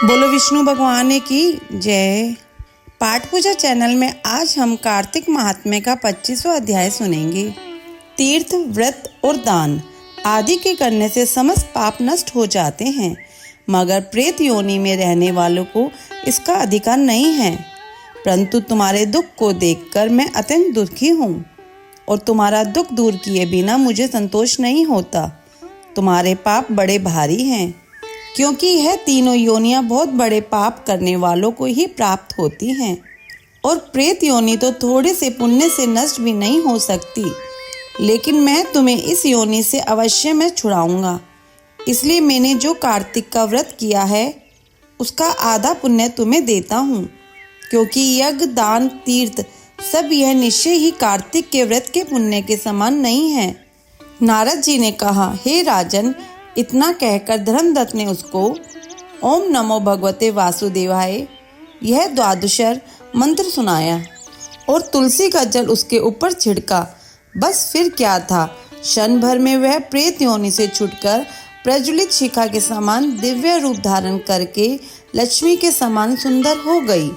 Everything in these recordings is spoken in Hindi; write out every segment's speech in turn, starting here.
बोलो विष्णु भगवान की जय। पाठ पूजा चैनल में आज हम कार्तिक महात्म्य का 25वां अध्याय सुनेंगे। तीर्थ, व्रत और दान आदि के करने से समस्त पाप नष्ट हो जाते हैं, मगर प्रेत योनि में रहने वालों को इसका अधिकार नहीं है। परंतु तुम्हारे दुख को देखकर मैं अत्यंत दुखी हूँ और तुम्हारा दुख दूर किए बिना मुझे संतोष नहीं होता। तुम्हारे पाप बड़े भारी हैं, क्योंकि यह तीनों योनियां बहुत बड़े पाप करने वालों को ही प्राप्त होती हैं, और प्रेत योनि तो थोड़े से पुण्य से नष्ट भी नहीं हो सकती। लेकिन मैं तुम्हें इस योनि से अवश्य मैं छुड़ाऊंगा। इसलिए मैंने जो कार्तिक का व्रत किया है उसका आधा पुण्य तुम्हें देता हूँ, क्योंकि यज्ञ, दान, तीर्थ सब यह निश्चय ही कार्तिक के व्रत के पुण्य के समान नहीं है। नारद जी ने कहा, हे राजन, इतना कहकर धर्मदत्त ने उसको ओम नमो भगवते वासुदेवाय यह द्वादशर मंत्र सुनाया और तुलसी का जल उसके ऊपर छिड़का। बस फिर क्या था, क्षण भर में वह प्रेत योनि से छूटकर प्रज्वलित शिखा के समान दिव्य रूप धारण करके लक्ष्मी के समान सुंदर हो गई।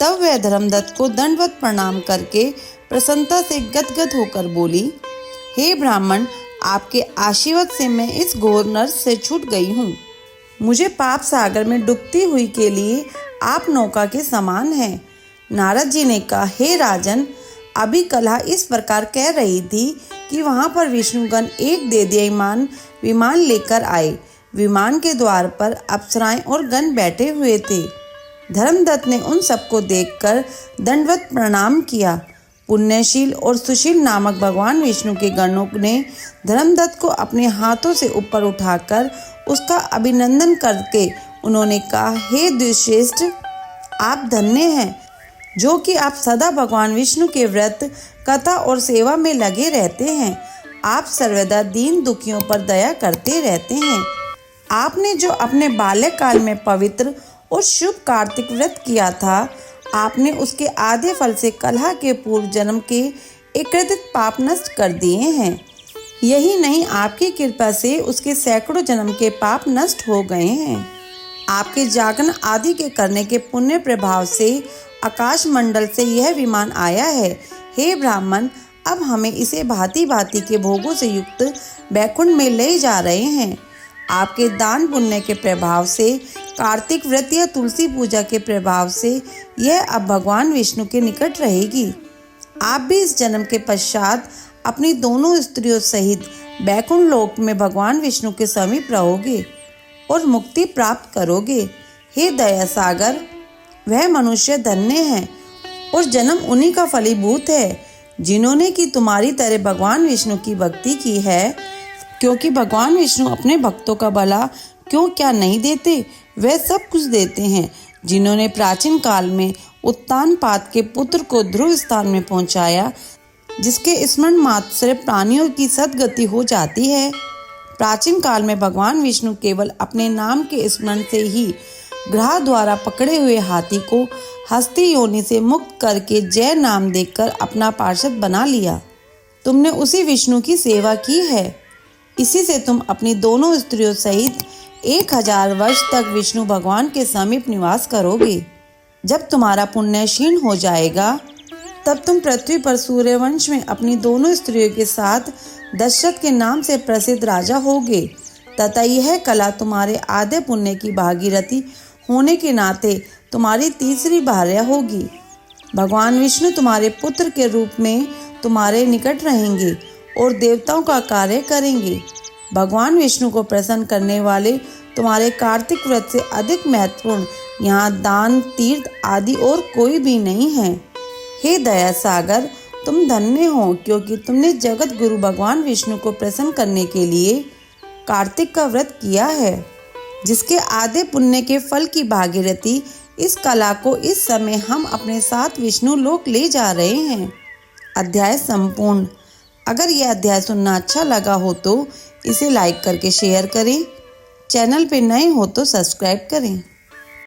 तब वह धर्मदत्त को दंडवत प्रणाम करके प्रसन्नता से गदगद होकर बोली, हे ब्राह्मण, आपके आशीर्वाद से मैं इस घोर नरक से छूट गई हूँ। मुझे पाप सागर में डूबती हुई के लिए आप नौका के समान हैं। नारद जी ने कहा, हे राजन, अभी कलह इस प्रकार कह रही थी कि वहाँ पर विष्णुगण एक देदीप्यमान विमान लेकर आए। विमान के द्वार पर अप्सराएं और गण बैठे हुए थे। धर्मदत्त ने उन सबको देखकर दंडवत प्रणाम किया। पुण्यशील और सुशील नामक भगवान विष्णु के गणों ने धर्मदत्त को अपने हाथों से ऊपर उठाकर उसका अभिनंदन करके उन्होंने कहा, हे द्विश्रेष्ठ, आप धन्य हैं, जो कि आप सदा भगवान विष्णु के व्रत, कथा और सेवा में लगे रहते हैं। आप सर्वदा दीन दुखियों पर दया करते रहते हैं। आपने जो अपने बाल्यकाल में पवित्र और शुभ कार्तिक व्रत किया था, आपने उसके आधे फल से कलह के पूर्व जन्म के एकत्रित पाप नष्ट कर दिए हैं। यही नहीं, आपकी कृपा से उसके सैकड़ों जन्म के पाप नष्ट हो गए हैं। आपके जागरण आदि के करने के पुण्य प्रभाव से आकाश मंडल से यह विमान आया है। हे ब्राह्मण, अब हमें इसे भांति भांति के भोगों से युक्त बैकुंठ में ले जा रहे हैं। आपके दान पुण्य के प्रभाव से, कार्तिक व्रत या तुलसी पूजा के प्रभाव से यह अब भगवान विष्णु के निकट रहेगी। आप भी इस जन्म के पश्चात अपनी दोनों स्त्रियों सहित बैकुंठ लोक में भगवान विष्णु के समीप रहोगे और मुक्ति प्राप्त करोगे। हे दया सागर, वह मनुष्य धन्य है और जन्म उन्हीं का फलीभूत है जिन्होंने कि तुम्हारी तरह भगवान विष्णु की भक्ति की है, क्योंकि भगवान विष्णु अपने भक्तों का भला क्यों क्या नहीं देते, वह सब कुछ देते हैं। जिन्होंने प्राचीन काल में उत्तानपाद के पुत्र को ध्रुव स्थान में पहुंचाया, जिसके स्मरण मात्र से प्राणियों की सद्गति हो जाती है। प्राचीन काल में भगवान विष्णु केवल अपने नाम के स्मरण से ही ग्रह द्वारा पकड़े हुए हाथी को हस्ती योनि से मुक्त करके जय नाम देकर अपना पार्षद बना लिया। तुमने उसी विष्णु की सेवा की है। इसी से तुम अपनी दोनों स्त्रियों सहित 1000 वर्ष तक विष्णु भगवान के समीप निवास करोगे। जब तुम्हारा पुण्य क्षीण हो जाएगा, तब तुम पृथ्वी पर सूर्यवंश में अपनी दोनों स्त्रियों के साथ दशरथ के नाम से प्रसिद्ध राजा होगे, तथा यह कला तुम्हारे आधे पुण्य की भागीरथी होने के नाते तुम्हारी तीसरी भार्या होगी। भगवान विष्णु तुम्हारे पुत्र के रूप में तुम्हारे निकट रहेंगे और देवताओं का कार्य करेंगे। भगवान विष्णु को प्रसन्न करने वाले तुम्हारे कार्तिक व्रत से अधिक महत्वपूर्ण यहाँ दान, तीर्थ आदि और कोई भी नहीं है। हे दया सागर, तुम धन्य हो, क्योंकि तुमने जगत गुरु भगवान विष्णु को प्रसन्न करने के लिए कार्तिक का व्रत किया है, जिसके आधे पुण्य के फल की भागीरथी इस कला को इस समय हम अपने साथ विष्णु लोक ले जा रहे हैं। अध्याय संपूर्ण। अगर यह अध्याय सुनना अच्छा लगा हो तो इसे लाइक करके शेयर करें। चैनल पे नए हो तो सब्सक्राइब करें।